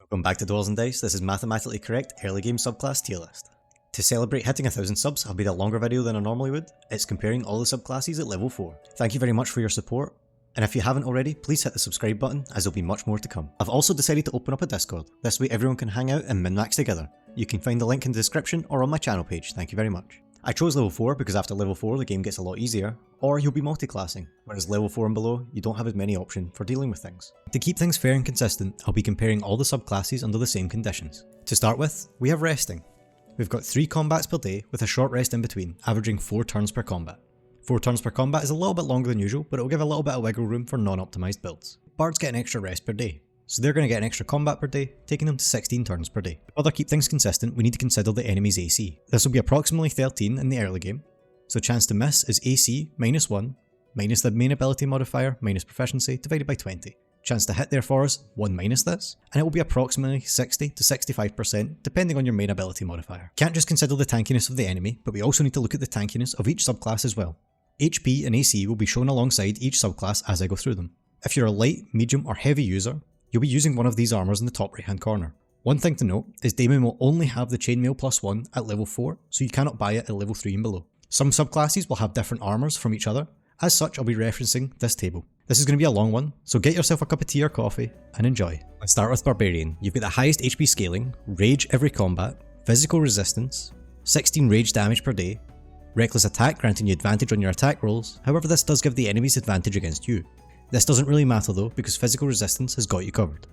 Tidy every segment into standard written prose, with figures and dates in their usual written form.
Welcome back to Doors and Dice. This is mathematically correct early game subclass tier list. To celebrate hitting 1000 subs, I've made a longer video than I normally would. It's comparing all the subclasses at level 4. Thank you very much for your support, and if you haven't already, please hit the subscribe button as there'll be much more to come. I've also decided to open up a Discord. This way everyone can hang out and min-max together. You can find the link in the description or on my channel page. Thank you very much. I chose level 4 because after level 4 the game gets a lot easier, or you'll be multi-classing, whereas level 4 and below you don't have as many options for dealing with things. To keep things fair and consistent, I'll be comparing all the subclasses under the same conditions. To start with, we have resting. We've got 3 combats per day with a short rest in between, averaging 4 turns per combat. 4 turns per combat is a little bit longer than usual, but it will give a little bit of wiggle room for non-optimised builds. Bards get an extra rest per day, so they're going to get an extra combat per day, taking them to 16 turns per day. To further keep things consistent, we need to consider the enemy's AC. This will be approximately 13 in the early game, so chance to miss is AC minus 1, minus the main ability modifier minus proficiency divided by 20. Chance to hit therefore is 1 minus this, and it will be approximately 60 to 65% depending on your main ability modifier. Can't just consider the tankiness of the enemy, but we also need to look at the tankiness of each subclass as well. HP and AC will be shown alongside each subclass as I go through them. If you're a light, medium or heavy user, you'll be using one of these armours in the top right hand corner. One thing to note is Daemon will only have the chainmail +1 at level 4, so you cannot buy it at level 3 and below. Some subclasses will have different armours from each other, as such I'll be referencing this table. This is going to be a long one, so get yourself a cup of tea or coffee and enjoy. Let's start with Barbarian. You've got the highest HP scaling, rage every combat, physical resistance, 16 rage damage per day, reckless attack granting you advantage on your attack rolls, however this does give the enemies advantage against you. This doesn't really matter though because physical resistance has got you covered.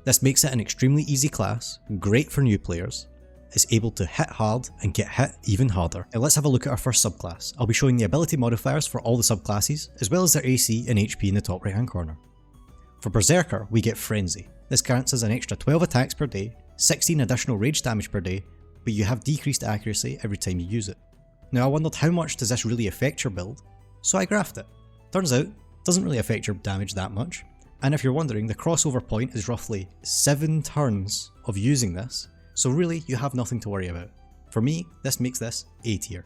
This makes it an extremely easy class, great for new players. It's able to hit hard and get hit even harder. Now let's have a look at our first subclass. I'll be showing the ability modifiers for all the subclasses, as well as their AC and HP in the top right hand corner. For Berserker, we get Frenzy. This grants us an extra 12 attacks per day, 16 additional rage damage per day, but you have decreased accuracy every time you use it. Now I wondered how much does this really affect your build, so I graphed it. Turns out, it doesn't really affect your damage that much, and if you're wondering, the crossover point is roughly 7 turns of using this, so really you have nothing to worry about. For me, this makes this A tier.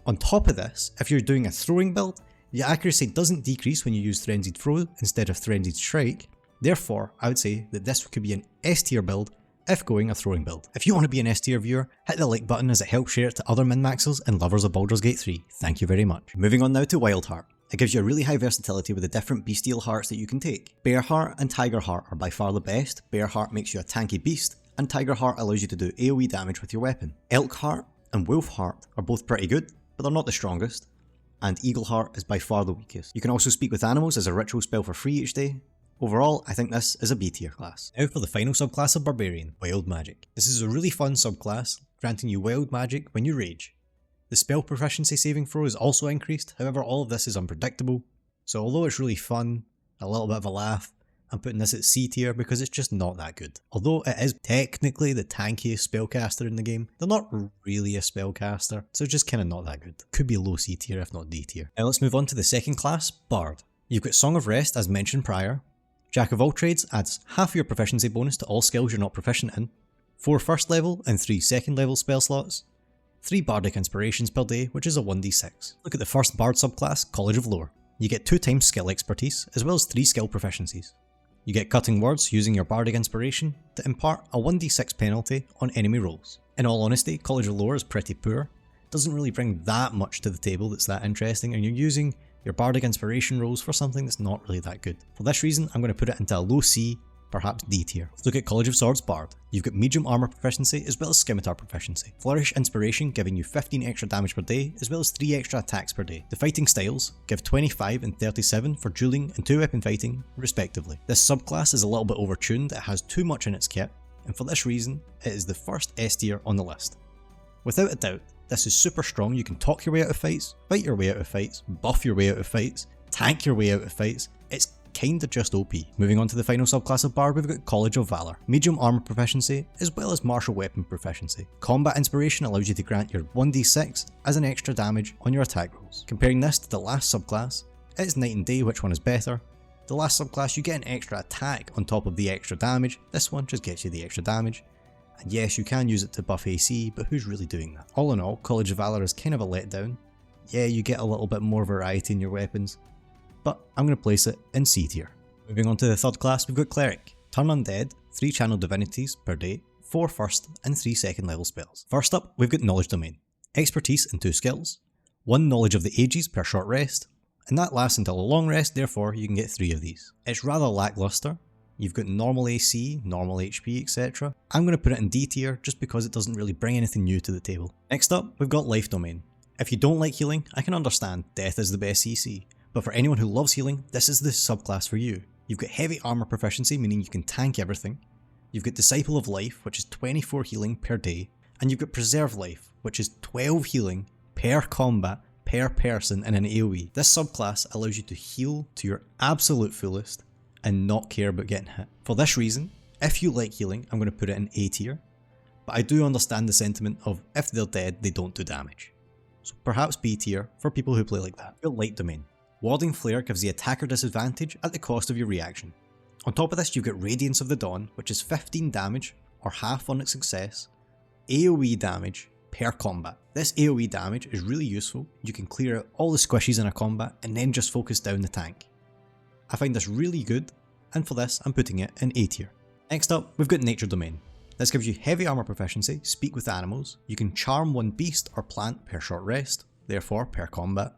On top of this, if you're doing a throwing build, your accuracy doesn't decrease when you use Frenzied Throw instead of Frenzied Strike, therefore I would say that this could be an S tier build if going a throwing build. If you want to be an S tier viewer, hit the like button as it helps share it to other min-maxers and lovers of Baldur's Gate 3. Thank you very much. Moving on now to Wildheart. It gives you a really high versatility with the different bestial hearts that you can take. Bear Heart and Tiger Heart are by far the best. Bear Heart makes you a tanky beast, and Tiger Heart allows you to do AoE damage with your weapon. Elk Heart and Wolf Heart are both pretty good, but they're not the strongest, and Eagle Heart is by far the weakest. You can also speak with animals as a ritual spell for free each day. Overall, I think this is a B tier class. Now for the final subclass of Barbarian, Wild Magic. This is a really fun subclass, granting you wild magic when you rage. The spell proficiency saving throw is also increased, however all of this is unpredictable, so although it's really fun, a little bit of a laugh, I'm putting this at C tier because it's just not that good. Although it is technically the tankiest spellcaster in the game, they're not really a spellcaster, so it's just kinda not that good. Could be low C tier if not D tier. Now let's move on to the second class, Bard. You've got Song of Rest as mentioned prior. Jack of all trades adds half your proficiency bonus to all skills you're not proficient in. 4 first level and 3 second level spell slots. 3 bardic inspirations per day, which is a 1d6. Look at the first bard subclass, College of Lore. You get 2 times skill expertise, as well as 3 skill proficiencies. You get cutting words using your bardic inspiration to impart a 1d6 penalty on enemy rolls. In all honesty, College of Lore is pretty poor. Doesn't really bring that much to the table that's that interesting, and you're using your bardic inspiration rolls for something that's not really that good. For this reason, I'm going to put it into a low C, perhaps D tier. Let's look at College of Swords Bard. You've got medium armor proficiency as well as scimitar proficiency. Flourish inspiration giving you 15 extra damage per day as well as 3 extra attacks per day. The fighting styles give 25 and 37 for dueling and 2 weapon fighting respectively. This subclass is a little bit overtuned, it has too much in its kit, and for this reason it is the first S tier on the list. Without a doubt, this is super strong. You can talk your way out of fights, fight your way out of fights, buff your way out of fights, tank your way out of fights. It's kinda just OP. Moving on to the final subclass of Bard, we've got College of Valour. Medium armor proficiency as well as martial weapon proficiency. Combat inspiration allows you to grant your 1d6 as an extra damage on your attack rolls. Comparing this to the last subclass, it's night and day which one is better. The last subclass you get an extra attack on top of the extra damage, this one just gets you the extra damage. And yes, you can use it to buff AC, but who's really doing that? All in all, College of Valour is kind of a letdown. Yeah, you get a little bit more variety in your weapons, but I'm going to place it in C tier. Moving on to the third class, we've got Cleric. Turn Undead, 3 channel divinities per day, 4 first and 3 second level spells. First up, we've got Knowledge Domain. Expertise and 2 skills, 1 Knowledge of the Ages per short rest, and that lasts until a long rest, therefore you can get 3 of these. It's rather lackluster. You've got normal AC, normal HP, etc. I'm going to put it in D tier just because it doesn't really bring anything new to the table. Next up, we've got Life Domain. If you don't like healing, I can understand, death is the best CC, but for anyone who loves healing, this is the subclass for you. You've got heavy armor proficiency, meaning you can tank everything. You've got Disciple of Life, which is 24 healing per day, and you've got Preserve Life, which is 12 healing per combat per person in an AoE. This subclass allows you to heal to your absolute fullest and not care about getting hit. For this reason, if you like healing, I'm going to put it in A tier, but I do understand the sentiment of if they're dead, they don't do damage. So perhaps B tier for people who play like that. You've got Light Domain. Warding Flare gives the attacker disadvantage at the cost of your reaction. On top of this, you've got Radiance of the Dawn, which is 15 damage, or half on its success, AoE damage per combat. This AoE damage is really useful. You can clear out all the squishies in a combat and then just focus down the tank. I find this really good, and for this I'm putting it in A tier. Next up, we've got Nature Domain. This gives you heavy armor proficiency, speak with animals, you can charm 1 beast or plant per short rest, therefore per combat,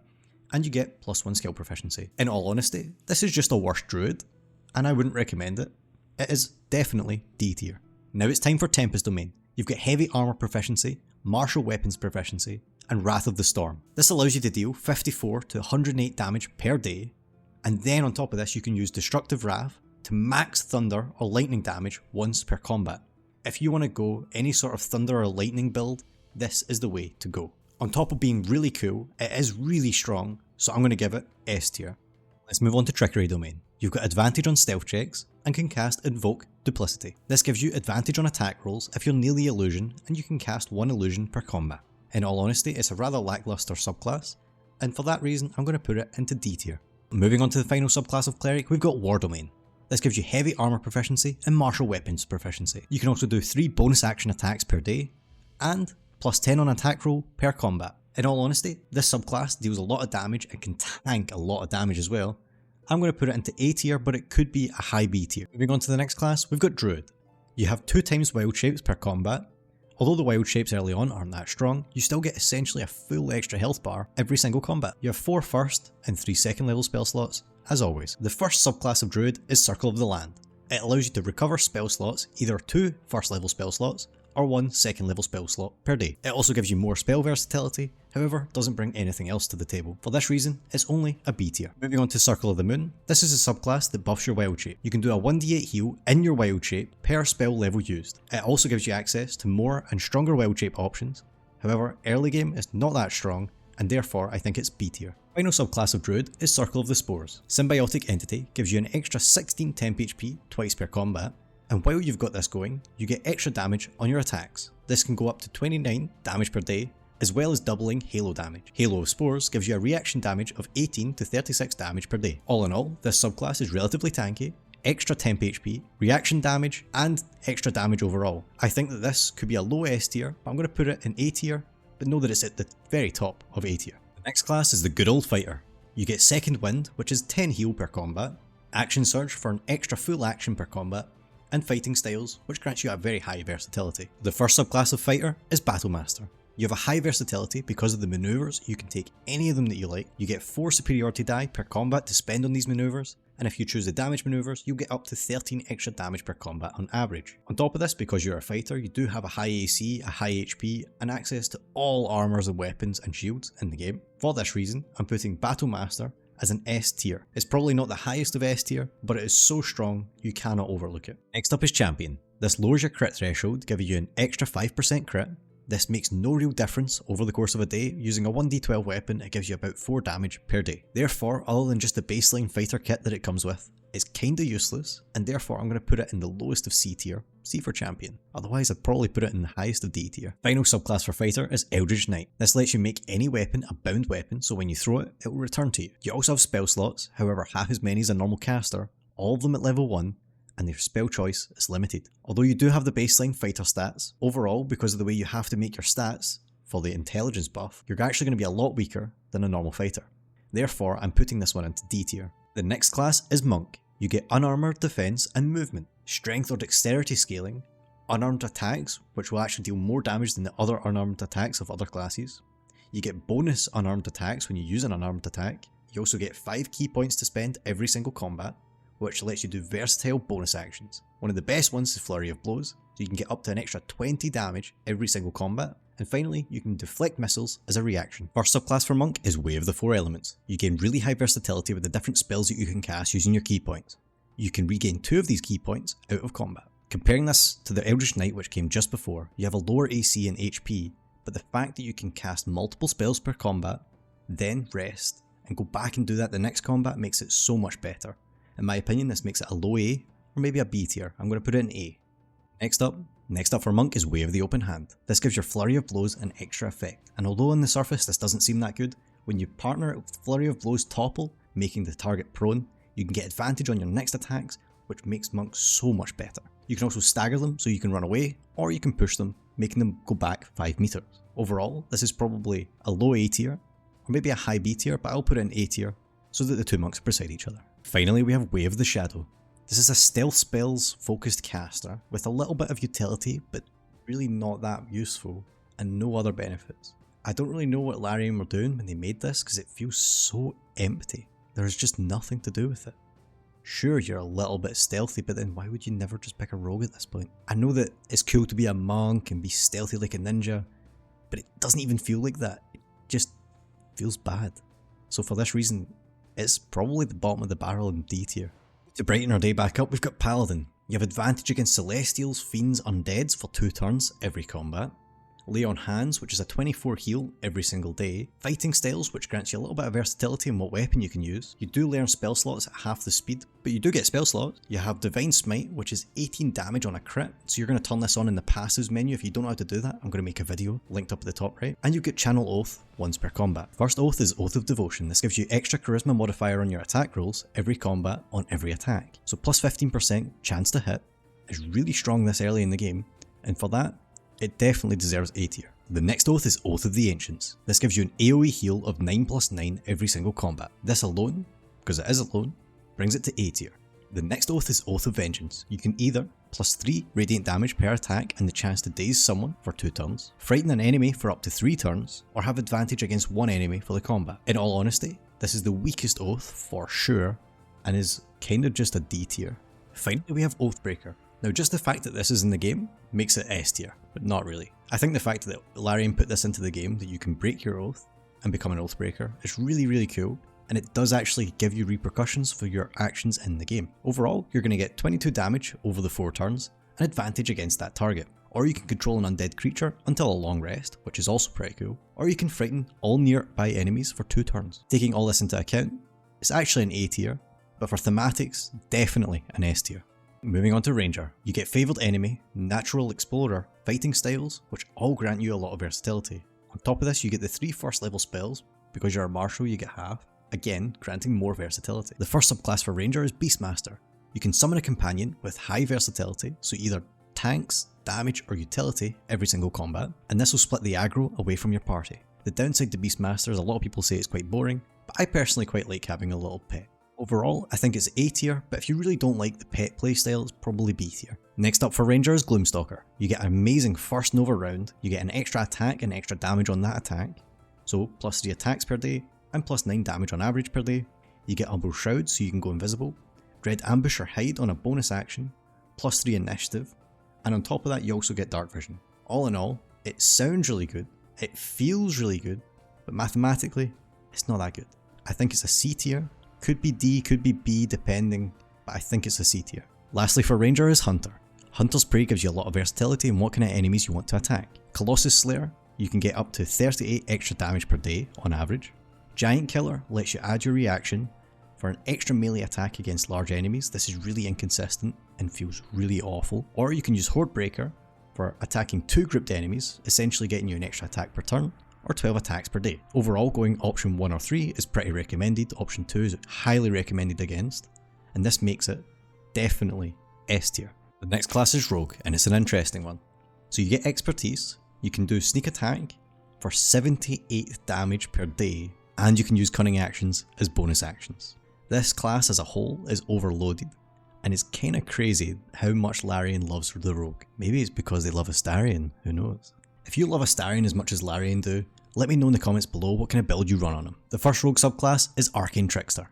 and you get +1 skill proficiency. In all honesty, this is just a worse druid, and I wouldn't recommend it. It is definitely D tier. Now it's time for Tempest Domain. You've got heavy armor proficiency, martial weapons proficiency, and Wrath of the Storm. This allows you to deal 54 to 108 damage per day, and then on top of this you can use Destructive Wrath to max thunder or lightning damage once per combat. If you want to go any sort of thunder or lightning build, this is the way to go. On top of being really cool, it is really strong, so I'm going to give it S tier. Let's move on to Trickery Domain. You've got advantage on stealth checks and can cast Invoke Duplicity. This gives you advantage on attack rolls if you're near the illusion, and you can cast 1 illusion per combat. In all honesty, it's a rather lackluster subclass, and for that reason I'm going to put it into D tier. Moving on to the final subclass of Cleric, we've got War Domain. This gives you heavy armor proficiency and martial weapons proficiency. You can also do 3 bonus action attacks per day, and +10 on attack roll per combat. In all honesty, this subclass deals a lot of damage and can tank a lot of damage as well. I'm going to put it into A tier, but it could be a high B tier. Moving on to the next class, we've got Druid. You have 2 times wild shapes per combat. Although the wild shapes early on aren't that strong, you still get essentially a full extra health bar every single combat. You have 4 first and 3 second level spell slots, as always. The first subclass of Druid is Circle of the Land. It allows you to recover spell slots, either 2 first level spell slots, or 1 second level spell slot per day. It also gives you more spell versatility, however doesn't bring anything else to the table. For this reason, it's only a B tier. Moving on to Circle of the Moon, this is a subclass that buffs your wild shape. You can do a 1d8 heal in your wild shape per spell level used. It also gives you access to more and stronger wild shape options, however early game is not that strong, and therefore I think it's B tier. Final subclass of Druid is Circle of the Spores. Symbiotic Entity gives you an extra 16 temp HP twice per combat, and while you've got this going, you get extra damage on your attacks. This can go up to 29 damage per day, as well as doubling Halo damage. Halo of Spores gives you a reaction damage of 18 to 36 damage per day. All in all, this subclass is relatively tanky, extra temp HP, reaction damage, and extra damage overall. I think that this could be a low S tier, but I'm going to put it in A tier, but know that it's at the very top of A tier. The next class is the Good Old Fighter. You get Second Wind, which is 10 heal per combat, Action Surge for an extra full action per combat, and Fighting Styles, which grants you a very high versatility. The first subclass of Fighter is Battle Master. You have a high versatility because of the maneuvers. You can take any of them that you like. You get 4 superiority die per combat to spend on these maneuvers, and if you choose the damage maneuvers, you'll get up to 13 extra damage per combat on average. On top of this, because you're a fighter, you do have a high AC, a high HP, and access to all armors and weapons and shields in the game. For this reason, I'm putting Battle Master as an S tier. It's probably not the highest of S tier, but it is so strong you cannot overlook it. Next up is Champion. This lowers your crit threshold, giving you an extra 5% crit. This makes no real difference over the course of a day. Using a 1d12 weapon, it gives you about 4 damage per day. Therefore, other than just the baseline fighter kit that it comes with, it's kinda useless, and therefore I'm going to put it in the lowest of C tier, C for Champion. Otherwise I'd probably put it in the highest of D tier. Final subclass for Fighter is Eldritch Knight. This lets you make any weapon a bound weapon, so when you throw it, it will return to you. You also have spell slots, however half as many as a normal caster, all of them at level 1, and their spell choice is limited. Although you do have the baseline fighter stats, overall because of the way you have to make your stats for the intelligence buff, you're actually going to be a lot weaker than a normal fighter. Therefore I'm putting this one into D tier. The next class is Monk. You get unarmored defense and movement. strength or dexterity scaling, unarmed attacks, which will actually deal more damage than the other unarmed attacks of other classes. You get bonus unarmed attacks when you use an unarmed attack. You also get 5 key points to spend every single combat, which lets you do versatile bonus actions. One of the best ones is Flurry of Blows, so you can get up to an extra 20 damage every single combat. And finally, you can deflect missiles as a reaction. First subclass for Monk is Way of the Four Elements. You gain really high versatility with the different spells that you can cast using your key points. You can regain 2 of these key points out of combat. Comparing this to the Eldritch Knight, which came just before, you have a lower AC and HP, but the fact that you can cast multiple spells per combat, then rest, and go back and do that the next combat makes it so much better. In my opinion, this makes it a low A, or maybe a B tier. I'm going to put it in A. Next up for Monk is Way of the Open Hand. This gives your Flurry of Blows an extra effect, and although on the surface this doesn't seem that good, when you partner it with Flurry of Blows Topple, making the target prone, you can get advantage on your next attacks, which makes Monk so much better. You can also stagger them so you can run away, or you can push them, making them go back 5 meters. Overall, this is probably a low A tier, or maybe a high B tier, but I'll put it in A tier, so that the 2 monks are beside each other. Finally, we have Way of the Shadow. This is a stealth spells focused caster with a little bit of utility, but really not that useful, and no other benefits. I don't really know what Larian were doing when they made this, because it feels so empty. There's just nothing to do with it. Sure, you're a little bit stealthy, but then why would you never just pick a rogue at this point? I know that it's cool to be a monk and be stealthy like a ninja, but it doesn't even feel like that. It just feels bad. So for this reason, it's probably the bottom of the barrel in D tier. To brighten our day back up, we've got Paladin. You have advantage against Celestials, Fiends, Undeads for 2 turns every combat. Lay on Hands, which is a 24 heal every single day. Fighting Styles, which grants you a little bit of versatility in what weapon you can use. You do learn spell slots at half the speed, but you do get spell slots. You have Divine Smite, which is 18 damage on a crit, so you're going to turn this on in the passives menu. If you don't know how to do that, I'm going to make a video linked up at the top right. And you get Channel Oath once per combat. First oath is Oath of Devotion. This gives you extra charisma modifier on your attack rolls every combat on every attack. So plus 15% chance to hit is really strong this early in the game, and for that, it definitely deserves A tier. The next oath is Oath of the Ancients. This gives you an AoE heal of 9+9 every single combat. This alone, because it is alone, brings it to A tier. The next oath is Oath of Vengeance. You can either plus 3 radiant damage per attack and the chance to daze someone for 2 turns, frighten an enemy for up to 3 turns, or have advantage against 1 enemy for the combat. In all honesty, this is the weakest oath for sure, and is kind of just a D tier. Finally, we have Oathbreaker. Now, just the fact that this is in the game makes it S tier, but not really. I think the fact that Larian put this into the game, that you can break your oath and become an Oathbreaker, is really, really cool, and it does actually give you repercussions for your actions in the game. Overall, you're going to get 22 damage over the 4 turns, and advantage against that target. Or you can control an undead creature until a long rest, which is also pretty cool. Or you can frighten all nearby enemies for 2 turns. Taking all this into account, it's actually an A tier, but for thematics, definitely an S tier. Moving on to Ranger, you get Favoured Enemy, Natural Explorer, Fighting Styles, which all grant you a lot of versatility. On top of this, you get the 3 first level spells. Because you're a Marshal, you get half, again granting more versatility. The first subclass for Ranger is Beastmaster. You can summon a companion with high versatility, so either tanks, damage, or utility every single combat, and this will split the aggro away from your party. The downside to Beastmaster is a lot of people say it's quite boring, but I personally quite like having a little pet. Overall, I think it's A tier, but if you really don't like the pet playstyle, it's probably B tier. Next up for Ranger is Gloom Stalker. You get an amazing first Nova round, you get an extra attack and extra damage on that attack, so plus 3 attacks per day, and plus 9 damage on average per day. You get Umbral Shroud so you can go invisible, Dread Ambush or Hide on a bonus action, plus 3 initiative, and on top of that you also get Dark Vision. All in all, it sounds really good, it feels really good, but mathematically, it's not that good. I think it's a C tier. Could be D, could be B depending, but I think it's a C tier. Lastly for Ranger is Hunter. Hunter's Prey gives you a lot of versatility in what kind of enemies you want to attack. Colossus Slayer, you can get up to 38 extra damage per day on average. Giant Killer lets you add your reaction for an extra melee attack against large enemies. This is really inconsistent and feels really awful. Or you can use Hordebreaker for attacking 2 grouped enemies, essentially getting you an extra attack per turn, or 12 attacks per day. Overall, going option 1 or 3 is pretty recommended, option 2 is highly recommended against, and this makes it definitely S tier. The next class is Rogue, and it's an interesting one. So you get Expertise, you can do Sneak Attack for 78 damage per day, and you can use Cunning Actions as bonus actions. This class as a whole is overloaded, And it's kinda crazy how much Larian loves the rogue. Maybe it's because they love Astarion, who knows. If you love Astarion as much as Larian do, let me know in the comments below what kind of build you run on him. The first rogue subclass is Arcane Trickster.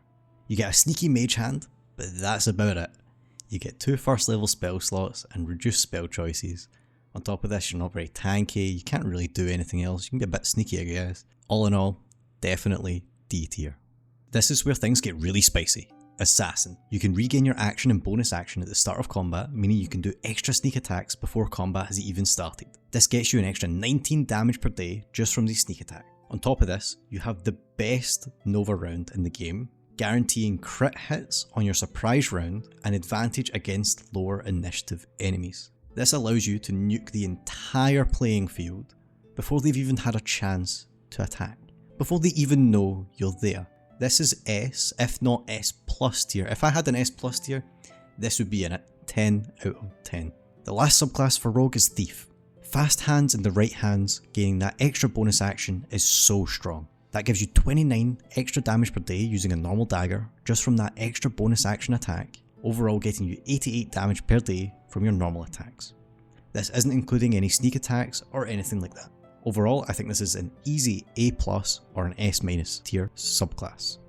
You get a sneaky mage hand, but that's about it. You get 2 first level spell slots and reduced spell choices. On top of this, you're not very tanky, you can't really do anything else, you can be a bit sneaky I guess. All in all, definitely D tier. This is where things get really spicy. Assassin. You can regain your action and bonus action at the start of combat, meaning you can do extra sneak attacks before combat has even started. This gets you an extra 19 damage per day just from the sneak attack. On top of this, you have the best Nova round in the game, guaranteeing crit hits on your surprise round and advantage against lower initiative enemies. This allows you to nuke the entire playing field before they've even had a chance to attack, before they even know you're there. This is S, if not S plus tier. If I had an S plus tier, this would be in it, 10 out of 10. The last subclass for Rogue is Thief. Fast hands in the right hands, gaining that extra bonus action is so strong. That gives you 29 extra damage per day using a normal dagger, just from that extra bonus action attack, overall getting you 88 damage per day from your normal attacks. This isn't including any sneak attacks or anything like that. Overall, I think this is an easy A+ or an S- tier subclass.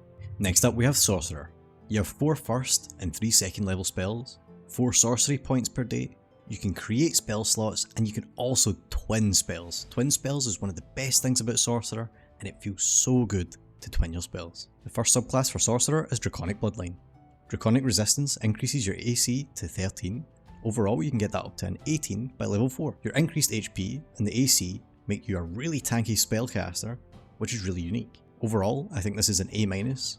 Next up we have Sorcerer. You have 4 first and 3 second level spells, 4 sorcery points per day, you can create spell slots, and you can also twin spells. Twin spells is one of the best things about Sorcerer, and it feels so good to twin your spells. The first subclass for Sorcerer is Draconic Bloodline. Draconic Resistance increases your AC to 13. Overall, you can get that up to an 18 by level 4. Your increased HP and the AC make you a really tanky spellcaster, which is really unique. Overall, I think this is an A-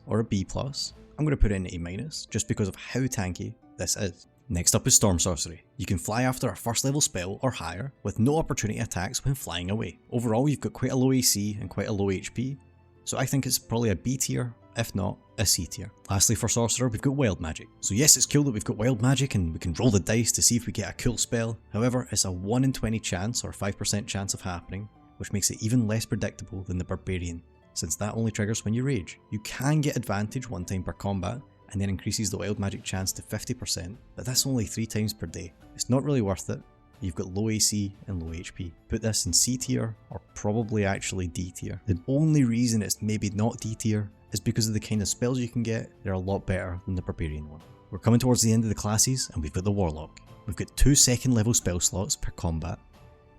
or a B+. I'm going to put it in A- just because of how tanky this is. Next up is Storm Sorcery. You can fly after a first level spell or higher with no opportunity attacks when flying away. Overall, you've got quite a low AC and quite a low HP, so I think it's probably a B tier, if not a C tier. Lastly for Sorcerer, we've got Wild Magic. So yes, it's cool that we've got Wild Magic and we can roll the dice to see if we get a cool spell. However, it's a 1 in 20 chance or 5% chance of happening, which makes it even less predictable than the Barbarian, since that only triggers when you rage. You can get advantage 1 time per combat, and then increases the wild magic chance to 50%, but that's only 3 times per day. It's not really worth it. You've got low AC and low HP. Put this in C tier, or probably actually D tier. The only reason it's maybe not D tier is because of the kind of spells you can get. They're a lot better than the Barbarian one. We're coming towards the end of the classes, and we've got the Warlock. We've got 2 second level spell slots per combat,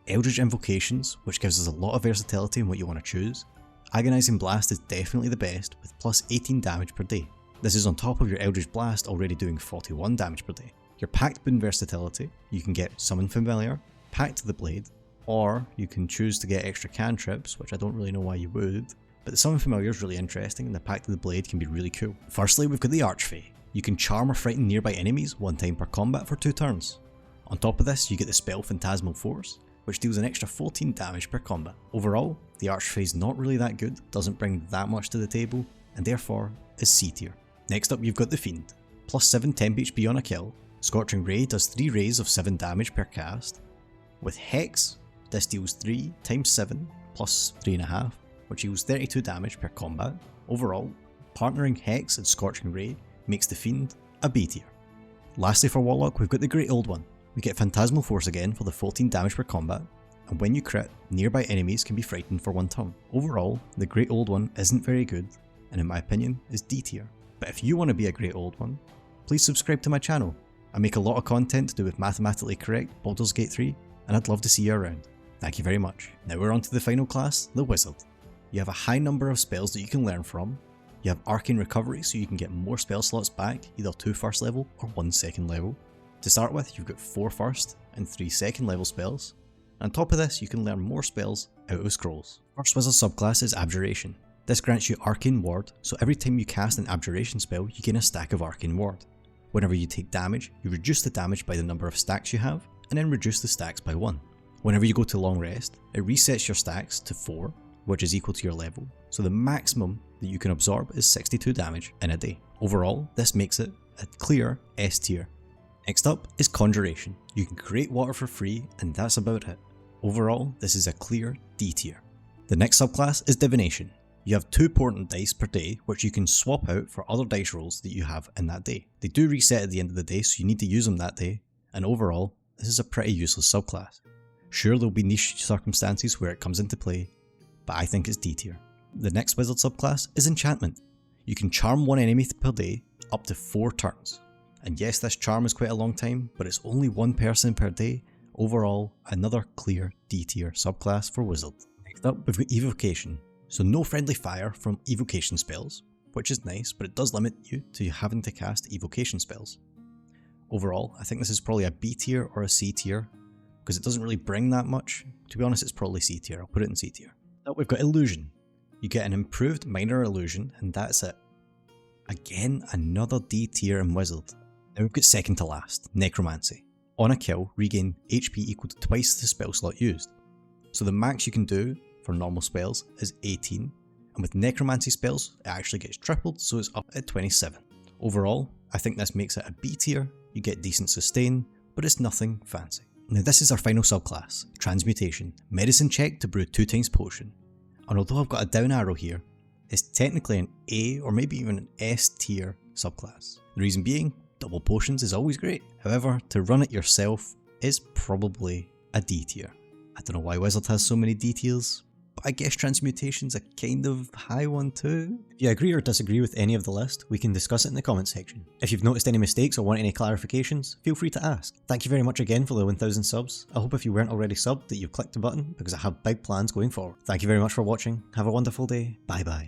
Eldritch Invocations, which gives us a lot of versatility in what you want to choose. Agonizing Blast is definitely the best, with plus 18 damage per day. This is on top of your Eldritch Blast already doing 41 damage per day. Your Pact Boon versatility, you can get Summon Familiar, Pact to the Blade, or you can choose to get extra cantrips, which I don't really know why you would, but the Summon Familiar is really interesting and the Pact to the Blade can be really cool. Firstly, we've got the Archfey. You can charm or frighten nearby enemies 1 time per combat for 2 turns. On top of this, you get the spell Phantasmal Force, which deals an extra 14 damage per combat. Overall, the Archfey is not really that good, doesn't bring that much to the table, and therefore is C tier. Next up you've got the Fiend. Plus 7 temp HP on a kill, Scorching Ray does 3 rays of 7 damage per cast. With Hex, this deals 3 times 7 plus 3.5, which deals 32 damage per combat. Overall, partnering Hex and Scorching Ray makes the Fiend a B tier. Lastly for Warlock, we've got the Great Old One. We get Phantasmal Force again for the 14 damage per combat, and when you crit, nearby enemies can be frightened for 1 turn. Overall, the Great Old One isn't very good, and in my opinion is D tier. But if you want to be a Great Old One, please subscribe to my channel. I make a lot of content to do with mathematically correct Baldur's Gate 3, and I'd love to see you around. Thank you very much. Now we're on to the final class, the Wizard. You have a high number of spells that you can learn from. You have Arcane Recovery, so you can get more spell slots back, either 2 first level or 1 second level. To start with, you've got 4 first and 3 second level spells. And on top of this, you can learn more spells out of scrolls. First Wizard subclass is Abjuration. This grants you Arcane Ward, so every time you cast an Abjuration spell, you gain a stack of Arcane Ward. Whenever you take damage, you reduce the damage by the number of stacks you have, and then reduce the stacks by 1. Whenever you go to long rest, it resets your stacks to 4, which is equal to your level, so the maximum that you can absorb is 62 damage in a day. Overall, this makes it a clear S tier. Next up is Conjuration. You can create water for free, and that's about it. Overall, this is a clear D tier. The next subclass is Divination. You have 2 portent dice per day, which you can swap out for other dice rolls that you have in that day. They do reset at the end of the day, so you need to use them that day, and overall, this is a pretty useless subclass. Sure, there'll be niche circumstances where it comes into play, but I think it's D tier. The next wizard subclass is Enchantment. You can charm 1 enemy per day, up to 4 turns. And yes, this charm is quite a long time, but it's only 1 person per day. Overall, another clear D tier subclass for wizard. Next up, we've got Evocation. So no friendly fire from evocation spells, which is nice, but it does limit you to having to cast evocation spells. Overall, I think this is probably a B tier or a C tier, because it doesn't really bring that much. To be honest, it's probably C tier. I'll put it in C tier. Now we've got Illusion. You get an improved minor illusion, and that's it. Again, another D tier in wizard. Now we've got second to last, Necromancy. On a kill, regain HP equal to twice the spell slot used. So the max you can do for normal spells is 18, and with Necromancy spells, it actually gets tripled, so it's up at 27. Overall, I think this makes it a B tier. You get decent sustain, but it's nothing fancy. Now this is our final subclass, Transmutation. Medicine check to brew 2 times potion. And although I've got a down arrow here, it's technically an A or maybe even an S tier subclass. The reason being, double potions is always great. However, to run it yourself is probably a D tier. I don't know why Wizard has so many D tiers, but I guess Transmutation's a kind of high one too. If you agree or disagree with any of the list, we can discuss it in the comments section. If you've noticed any mistakes or want any clarifications, feel free to ask. Thank you very much again for the 1000 subs. I hope if you weren't already subbed that you've clicked the button, because I have big plans going forward. Thank you very much for watching, have a wonderful day, bye bye.